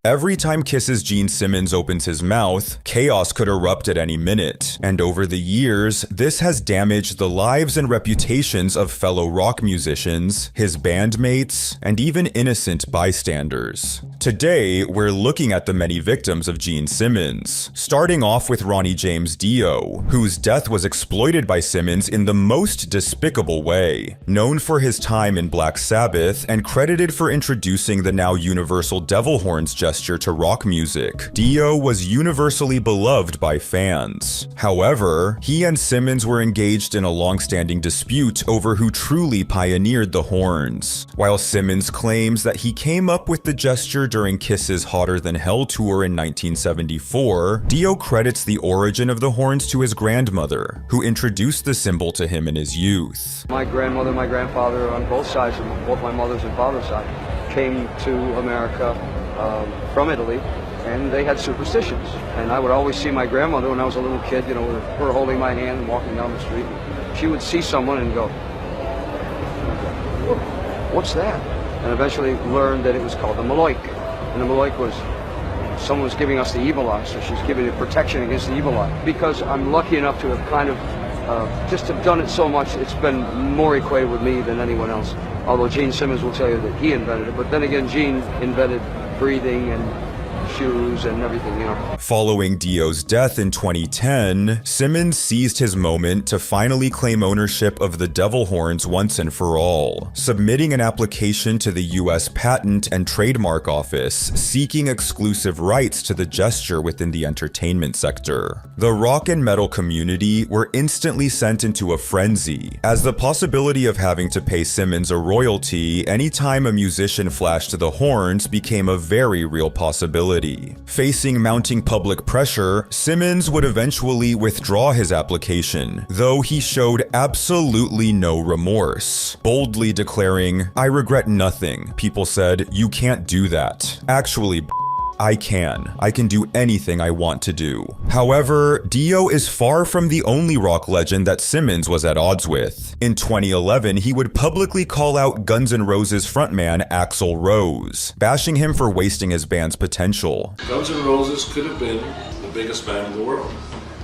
Every time Kiss's Gene Simmons opens his mouth, chaos could erupt at any minute, and over the years, this has damaged the lives and reputations of fellow rock musicians, his bandmates, and even innocent bystanders. Today, we're looking at the many victims of Gene Simmons, starting off with Ronnie James Dio, whose death was exploited by Simmons in the most despicable way. Known for his time in Black Sabbath and credited for introducing the now universal devil horns gesture to rock music, Dio was universally beloved by fans. However, he and Simmons were engaged in a long-standing dispute over who truly pioneered the horns. While Simmons claims that he came up with the gesture during Kiss's Hotter Than Hell tour in 1974, Dio credits the origin of the horns to his grandmother, who introduced the symbol to him in his youth. My grandmother and my grandfather on both sides, both my mother's and father's side, came to America from Italy, and they had superstitions. And I would always see my grandmother when I was a little kid, with her holding my hand and walking down the street. She would see someone and go, "What's that?" And eventually learned that it was called the Maloik. And the Maloik was, someone was giving us the evil eye, so she's giving it protection against the evil eye. Because I'm lucky enough to have kind of just have done it so much, it's been more equated with me than anyone else. Although Gene Simmons will tell you that he invented it, but then again, Gene invented breathing and shoes and everything, Following Dio's death in 2010, Simmons seized his moment to finally claim ownership of the devil horns once and for all, submitting an application to the US Patent and Trademark Office seeking exclusive rights to the gesture within the entertainment sector. The rock and metal community were instantly sent into a frenzy, as the possibility of having to pay Simmons a royalty anytime a musician flashed the horns became a very real possibility. Facing mounting public pressure, Simmons would eventually withdraw his application, though he showed absolutely no remorse, boldly declaring, "I regret nothing." People said, "You can't do that." Actually, I can do anything I want to do. However, Dio is far from the only rock legend that Simmons was at odds with. In 2011, he would publicly call out Guns N' Roses frontman Axl Rose, bashing him for wasting his band's potential. Guns N' Roses could have been the biggest band in the world,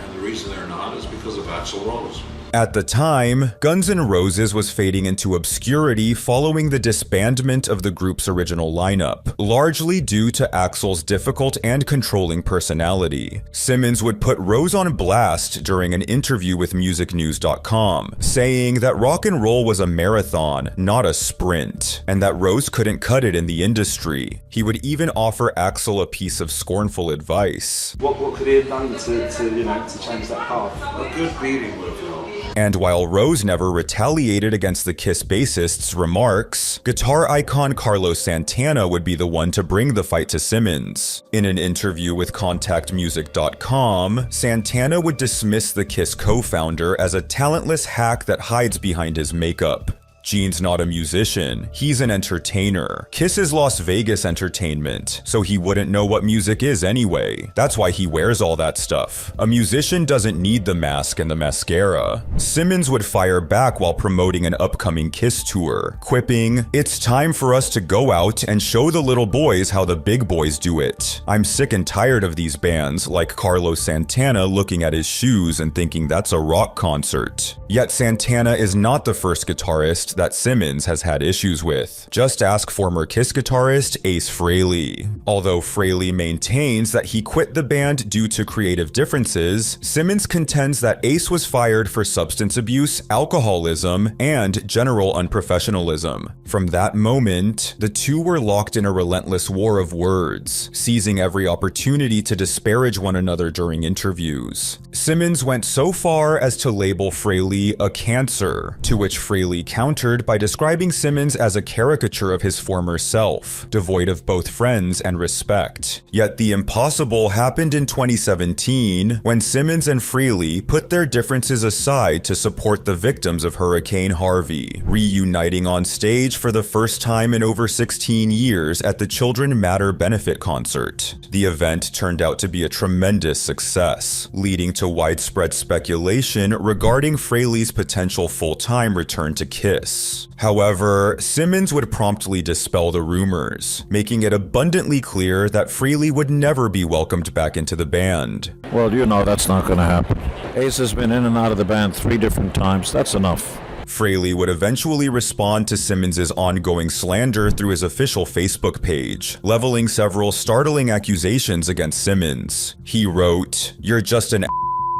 and the reason they're not is because of Axl Rose. At the time, Guns N' Roses was fading into obscurity following the disbandment of the group's original lineup, largely due to Axl's difficult and controlling personality. Simmons would put Rose on blast during an interview with musicnews.com, saying that rock and roll was a marathon, not a sprint, and that Rose couldn't cut it in the industry. He would even offer Axl a piece of scornful advice. What could he have done to change that path? A good beating would have helped. And while Rose never retaliated against the Kiss bassist's remarks, guitar icon Carlos Santana would be the one to bring the fight to Simmons. In an interview with ContactMusic.com, Santana would dismiss the Kiss co-founder as a talentless hack that hides behind his makeup. Gene's not a musician, he's an entertainer. Kiss is Las Vegas entertainment, so he wouldn't know what music is anyway. That's why he wears all that stuff. A musician doesn't need the mask and the mascara. Simmons would fire back while promoting an upcoming Kiss tour, quipping, "It's time for us to go out and show the little boys how the big boys do it. I'm sick and tired of these bands like Carlos Santana looking at his shoes and thinking that's a rock concert." Yet Santana is not the first guitarist that Simmons has had issues with. Just ask former Kiss guitarist Ace Frehley. Although Frehley maintains that he quit the band due to creative differences, Simmons contends that Ace was fired for substance abuse, alcoholism, and general unprofessionalism. From that moment, the two were locked in a relentless war of words, seizing every opportunity to disparage one another during interviews. Simmons went so far as to label Frehley a cancer, to which Frehley countered by describing Simmons as a caricature of his former self, devoid of both friends and respect. Yet the impossible happened in 2017 when Simmons and Frehley put their differences aside to support the victims of Hurricane Harvey, reuniting on stage for the first time in over 16 years at the Children Matter benefit concert. The event turned out to be a tremendous success, leading to widespread speculation regarding Frehley's potential full-time return to Kiss. Kiss. However, Simmons would promptly dispel the rumors, making it abundantly clear that Frehley would never be welcomed back into the band. Well, you know that's not going to happen. Ace has been in and out of the band 3 different times. That's enough. Frehley would eventually respond to Simmons' ongoing slander through his official Facebook page, leveling several startling accusations against Simmons. He wrote, "You're just an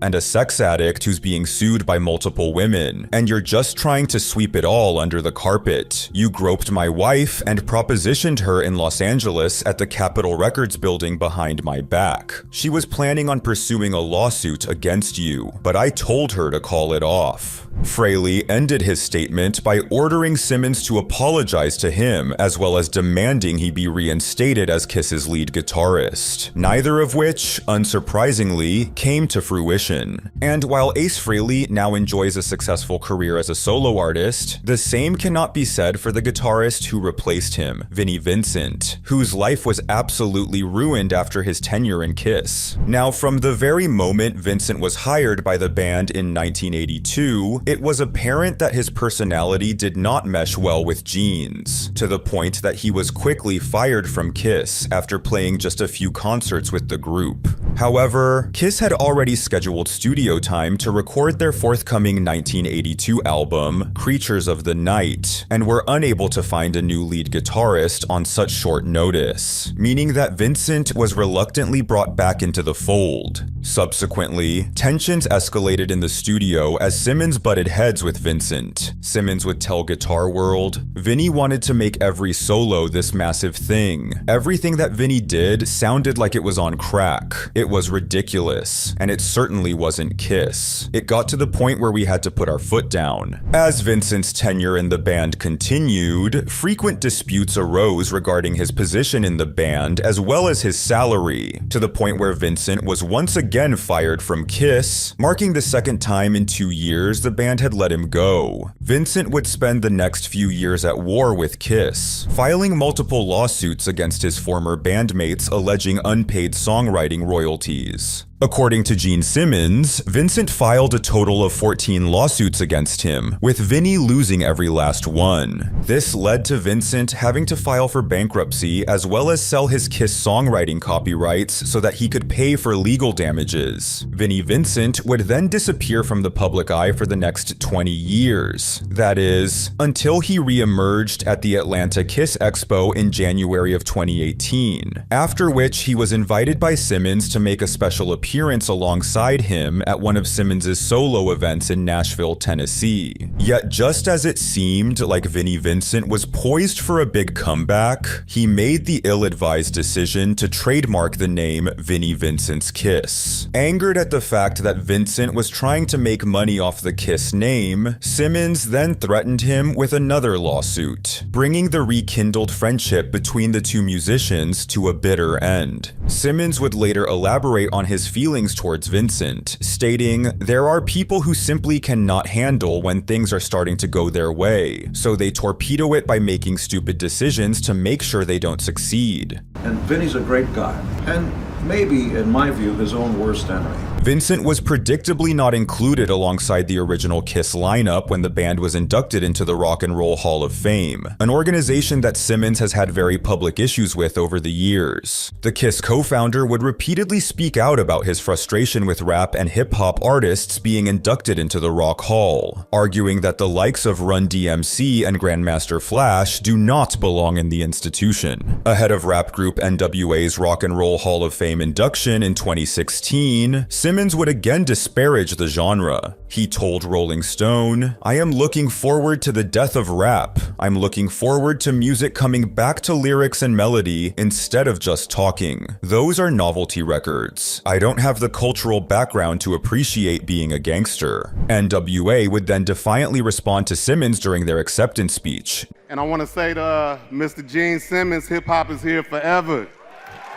and a sex addict who's being sued by multiple women, and you're just trying to sweep it all under the carpet. You groped my wife and propositioned her in Los Angeles at the Capitol Records building behind my back. She was planning on pursuing a lawsuit against you, but I told her to call it off." Frehley ended his statement by ordering Simmons to apologize to him, as well as demanding he be reinstated as Kiss's lead guitarist, neither of which, unsurprisingly, came to fruition. And while Ace Frehley now enjoys a successful career as a solo artist, the same cannot be said for the guitarist who replaced him, Vinnie Vincent, whose life was absolutely ruined after his tenure in Kiss. Now, from the very moment Vincent was hired by the band in 1982, it was apparent that his personality did not mesh well with Gene's, to the point that he was quickly fired from Kiss after playing just a few concerts with the group. However, Kiss had already scheduled studio time to record their forthcoming 1982 album, Creatures of the Night, and were unable to find a new lead guitarist on such short notice, meaning that Vincent was reluctantly brought back into the fold. Subsequently, tensions escalated in the studio as Simmons butted heads with Vincent. Simmons would tell Guitar World, "Vinnie wanted to make every solo this massive thing. Everything that Vinnie did sounded like it was on crack. It was ridiculous, and it certainly wasn't Kiss. It got to the point where we had to put our foot down." As Vincent's tenure in the band continued, frequent disputes arose regarding his position in the band as well as his salary, to the point where Vincent was once again fired from Kiss, marking the second time in 2 years the band had let him go. Vincent would spend the next few years at war with Kiss, filing multiple lawsuits against his former bandmates alleging unpaid songwriting royalties. According to Gene Simmons, Vincent filed a total of 14 lawsuits against him, with Vinnie losing every last one. This led to Vincent having to file for bankruptcy as well as sell his Kiss songwriting copyrights so that he could pay for legal damages. Vinnie Vincent would then disappear from the public eye for the next 20 years. That is, until he re-emerged at the Atlanta Kiss Expo in January of 2018, after which he was invited by Simmons to make a special appearance alongside him at one of Simmons' solo events in Nashville, Tennessee. Yet just as it seemed like Vinnie Vincent was poised for a big comeback, he made the ill-advised decision to trademark the name Vinnie Vincent's Kiss. Angered at the fact that Vincent was trying to make money off the Kiss name, Simmons then threatened him with another lawsuit, bringing the rekindled friendship between the two musicians to a bitter end. Simmons would later elaborate on his feelings towards Vincent, stating, "There are people who simply cannot handle when things are starting to go their way, so they torpedo it by making stupid decisions to make sure they don't succeed." And Vinnie's a great guy, and maybe, in my view, his own worst enemy. Vincent was predictably not included alongside the original Kiss lineup when the band was inducted into the Rock and Roll Hall of Fame, an organization that Simmons has had very public issues with over the years. The Kiss co-founder would repeatedly speak out about his frustration with rap and hip-hop artists being inducted into the Rock Hall, arguing that the likes of Run DMC and Grandmaster Flash do not belong in the institution. Ahead of rap group N.W.A.'s Rock and Roll Hall of Fame induction in 2016, Simmons would again disparage the genre. He told Rolling Stone, "I am looking forward to the death of rap. I'm looking forward to music coming back to lyrics and melody instead of just talking. Those are novelty records. I don't have the cultural background to appreciate being a gangster." N.W.A. would then defiantly respond to Simmons during their acceptance speech. And I want to say to Mr. Gene Simmons, hip-hop is here forever.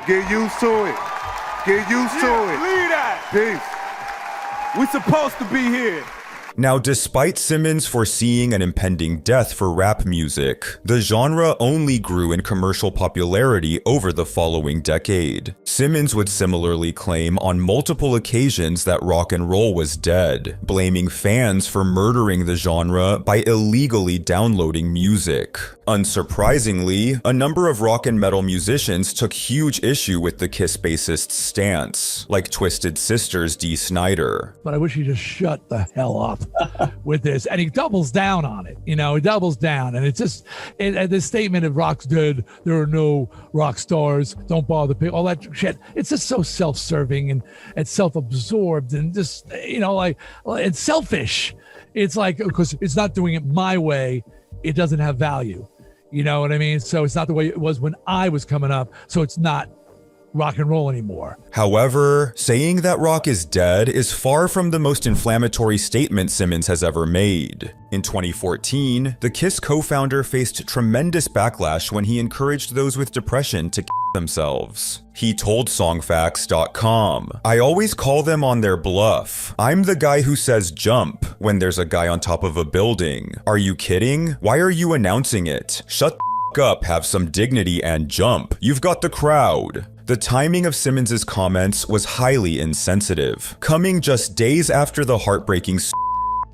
Get used to it. Get used to it. Leave that. Peace. We supposed to be here. Now, despite Simmons foreseeing an impending death for rap music, the genre only grew in commercial popularity over the following decade. Simmons would similarly claim on multiple occasions that rock and roll was dead, blaming fans for murdering the genre by illegally downloading music. Unsurprisingly, a number of rock and metal musicians took huge issue with the Kiss bassist's stance, like Twisted Sister's Dee Snider. But I wish he just shut the hell up with this. And he doubles down on it. He doubles down. And it's just, this statement of rock's dead, there are no rock stars, don't bother people, all that shit. It's just so self-serving and self-absorbed and just, it's selfish. It's like, because it's not doing it my way, it doesn't have value. You know what I mean? So it's not the way it was when I was coming up. So it's not rock and roll anymore. However, saying that rock is dead is far from the most inflammatory statement Simmons has ever made. In 2014, the Kiss co-founder faced tremendous backlash when he encouraged those with depression to themselves. He told Songfacts.com, "I always call them on their bluff. I'm the guy who says jump when there's a guy on top of a building. Are you kidding? Why are you announcing it? Shut the up, have some dignity and jump. You've got the crowd." The timing of Simmons' comments was highly insensitive, coming just days after the heartbreaking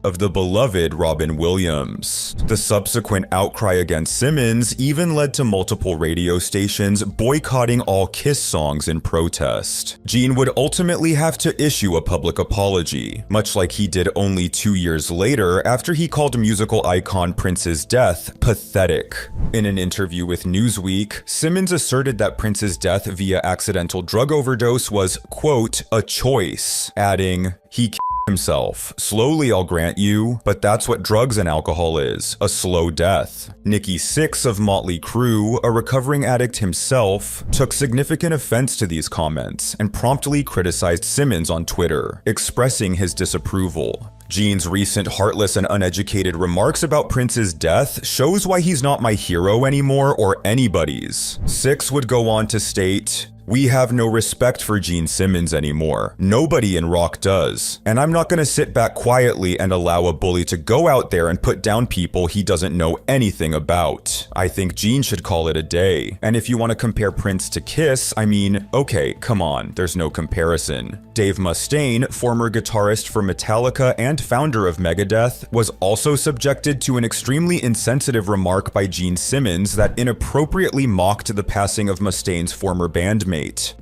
of the beloved Robin Williams. The subsequent outcry against Simmons even led to multiple radio stations boycotting all Kiss songs in protest. Gene would ultimately have to issue a public apology, much like he did only 2 years later after he called musical icon Prince's death pathetic. In an interview with Newsweek, Simmons asserted that Prince's death via accidental drug overdose was, quote, a choice, adding, "He himself. Slowly, I'll grant you, but that's what drugs and alcohol is, a slow death." Nikki Sixx of Motley Crue, a recovering addict himself, took significant offense to these comments and promptly criticized Simmons on Twitter, expressing his disapproval. Gene's recent heartless and uneducated remarks about Prince's death shows why he's not my hero anymore or anybody's. Sixx would go on to state, "We have no respect for Gene Simmons anymore. Nobody in rock does. And I'm not gonna sit back quietly and allow a bully to go out there and put down people he doesn't know anything about. I think Gene should call it a day. And if you want to compare Prince to Kiss, I mean, okay, come on, there's no comparison." Dave Mustaine, former guitarist for Metallica and founder of Megadeth, was also subjected to an extremely insensitive remark by Gene Simmons that inappropriately mocked the passing of Mustaine's former bandmate.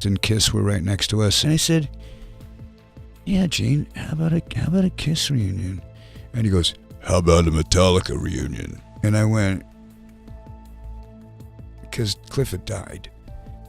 And Kiss were right next to us, and I said, "Yeah, Gene, how about a Kiss reunion?" And he goes, "How about a Metallica reunion?" And I went, because Cliff had died,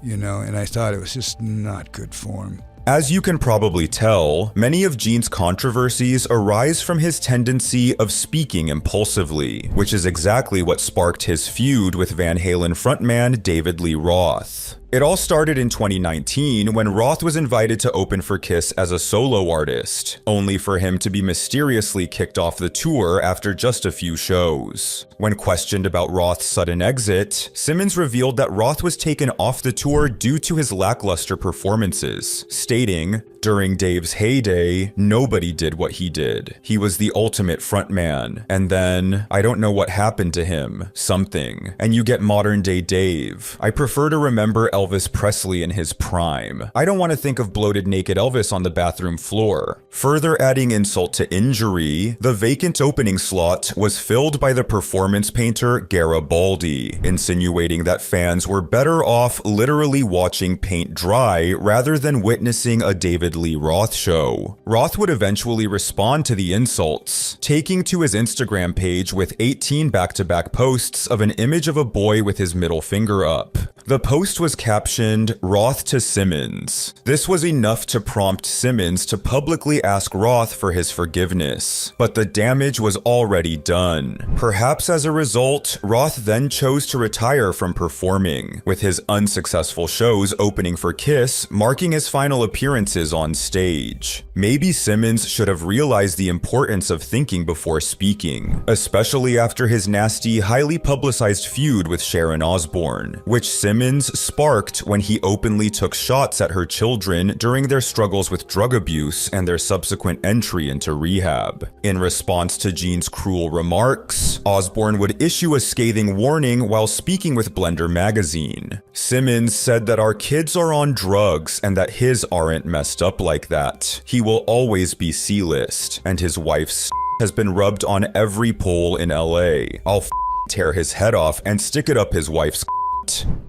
and I thought it was just not good form. As you can probably tell, many of Gene's controversies arise from his tendency of speaking impulsively, which is exactly what sparked his feud with Van Halen frontman David Lee Roth. It all started in 2019 when Roth was invited to open for Kiss as a solo artist, only for him to be mysteriously kicked off the tour after just a few shows. When questioned about Roth's sudden exit, Simmons revealed that Roth was taken off the tour due to his lackluster performances, stating, "During Dave's heyday, nobody did what he did. He was the ultimate frontman. And then, I don't know what happened to him. Something. And you get modern day Dave. I prefer to remember Elvis Presley in his prime. I don't want to think of bloated naked Elvis on the bathroom floor." Further adding insult to injury, the vacant opening slot was filled by the performance painter Garibaldi, insinuating that fans were better off literally watching paint dry rather than witnessing a David Lee Roth show. Roth would eventually respond to the insults, taking to his Instagram page with 18 back-to-back posts of an image of a boy with his middle finger up. The post was captioned, "Roth to Simmons." This was enough to prompt Simmons to publicly ask Roth for his forgiveness, but the damage was already done. Perhaps as a result, Roth then chose to retire from performing, with his unsuccessful shows opening for Kiss marking his final appearances on on stage. Maybe Simmons should have realized the importance of thinking before speaking, especially after his nasty, highly publicized feud with Sharon Osbourne, which Simmons sparked when he openly took shots at her children during their struggles with drug abuse and their subsequent entry into rehab. In response to Gene's cruel remarks, Osbourne would issue a scathing warning while speaking with Blender magazine. Simmons said that our kids are on drugs and that his aren't messed up like that. He will always be C-list, and his wife's has been rubbed on every pole in LA. I'll tear his head off and stick it up his wife's.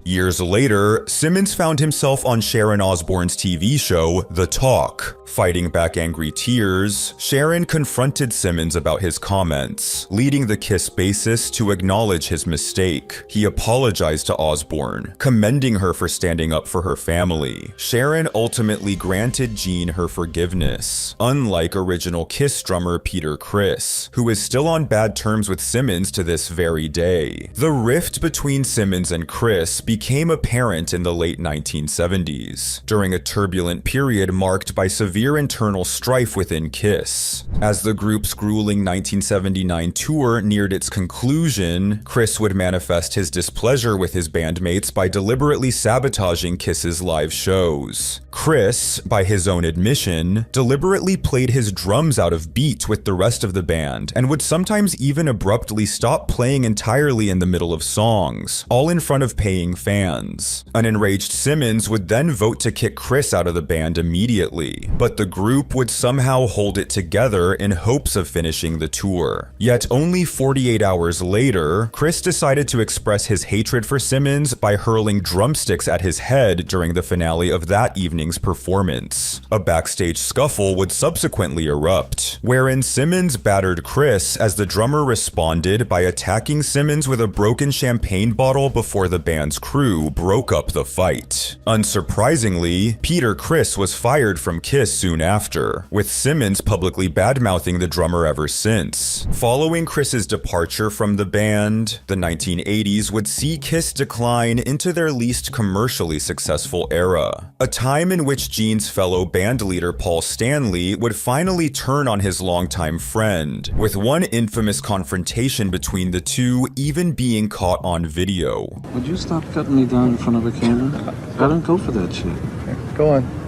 Years later, Simmons found himself on Sharon Osbourne's TV show, The Talk. Fighting back angry tears, Sharon confronted Simmons about his comments, leading the Kiss bassist to acknowledge his mistake. He apologized to Osbourne, commending her for standing up for her family. Sharon ultimately granted Gene her forgiveness, unlike original Kiss drummer Peter Criss, who is still on bad terms with Simmons to this very day. The rift between Simmons and Criss became apparent in the late 1970s, during a turbulent period marked by severe internal strife within Kiss. As the group's grueling 1979 tour neared its conclusion, Criss would manifest his displeasure with his bandmates by deliberately sabotaging Kiss's live shows. Criss, by his own admission, deliberately played his drums out of beat with the rest of the band, and would sometimes even abruptly stop playing entirely in the middle of songs, all in front of paying fans. An enraged Simmons would then vote to kick Criss out of the band immediately, but the group would somehow hold it together in hopes of finishing the tour. Yet only 48 hours later, Criss decided to express his hatred for Simmons by hurling drumsticks at his head during the finale of that evening's performance. A backstage scuffle would subsequently erupt, wherein Simmons battered Criss as the drummer responded by attacking Simmons with a broken champagne bottle before the band's crew broke up the fight. Unsurprisingly, Peter Criss was fired from Kiss soon after, with Simmons publicly badmouthing the drummer ever since. Following Criss's departure from the band, the 1980s would see Kiss decline into their least commercially successful era, a time in which Gene's fellow bandleader Paul Stanley would finally turn on his longtime friend, with one infamous confrontation between the two even being caught on video. Would you stop cutting me down in front of a camera? I don't go for that shit. Go on.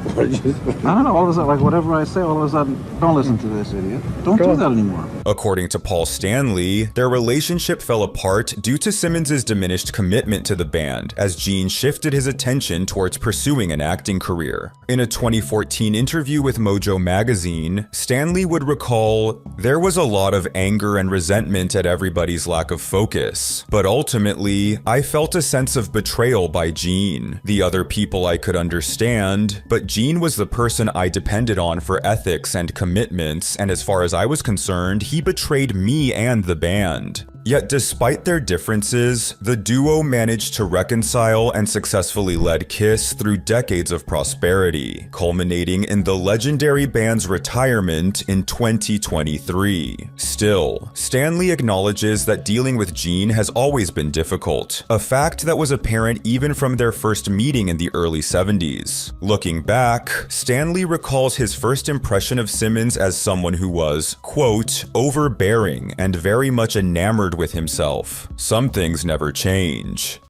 I don't know, all of a sudden, like whatever I say, all of a sudden, don't listen to this idiot. Don't do that anymore. According to Paul Stanley, their relationship fell apart due to Simmons' diminished commitment to the band as Gene shifted his attention towards pursuing an acting career. In a 2014 interview with Mojo magazine, Stanley would recall, "There was a lot of anger and resentment at everybody's lack of focus, but ultimately, I felt a sense of betrayal by Gene. The other people I could understand, but Gene was the person I depended on for ethics and commitments, and as far as I was concerned, he betrayed me and the band." Yet despite their differences, the duo managed to reconcile and successfully led Kiss through decades of prosperity, culminating in the legendary band's retirement in 2023. Still, Stanley acknowledges that dealing with Gene has always been difficult, a fact that was apparent even from their first meeting in the early 70s. Looking back, Stanley recalls his first impression of Simmons as someone who was, quote, overbearing and very much enamored with himself. Some things never change.